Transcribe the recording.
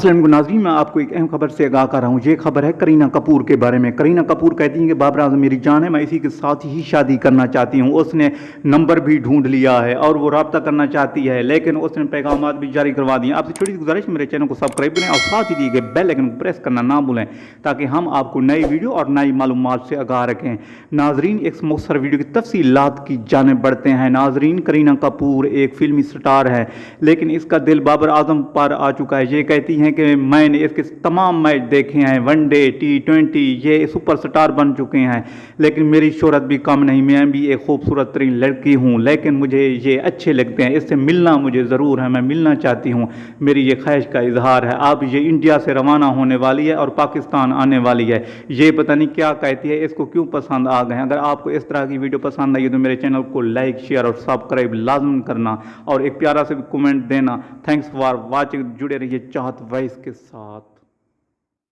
अस्सलाम नाज़रीन, मैं आपको एक अहम खबर से आगाह कर रहा हूँ। ये खबर है करीना कपूर के बारे में। करीना कपूर कहती हैं कि बाबर आज़म मेरी जान है, मैं इसी के साथ ही शादी करना चाहती हूँ। उसने नंबर भी ढूंढ लिया है और वो रब्ता करना चाहती है, लेकिन उसने पैगामात भी जारी करवा दिए। आपसे छोटी सी गुजारिश, मेरे चैनल को सब्सक्राइब करें और साथ ही दिए गए बेल आइकन को प्रेस करना ना भूलें, ताकि हम आपको नई वीडियो और नई मालूमात से आगाह रखें। नाजरीन, एक मुख्तसर वीडियो की तफसीलात की जानिब बढ़ते हैं। नाजरीन, करीना कपूर एक फिल्मी स्टार है, लेकिन इसका दिल बाबर आज़म पर आ चुका है। ये कहती हैं कि मैंने इसके तमाम मैच देखे हैं, वनडे, T20, ये सुपर स्टार बन चुके हैं, लेकिन मेरी शोहरत भी कम नहीं। मैं भी एक खूबसूरत तरीन लड़की हूँ, लेकिन मुझे ये अच्छे लगते हैं, इससे मिलना मुझे ज़रूर है, मैं मिलना चाहती हूँ। मेरी ये ख्वाहिश का इजहार है। अब ये इंडिया से रवाना होने वाली है और पाकिस्तान आने वाली है। ये पता नहीं क्या कहती है, इसको क्यों पसंद आ गए हैं। अगर आपको इस तरह की वीडियो पसंद आई तो मेरे चैनल को लाइक, शेयर और सब्सक्राइब लाजम करना और एक प्यारा से कमेंट देना। Thanks for watching. जुड़े रहिए चाहत वॉइस के साथ।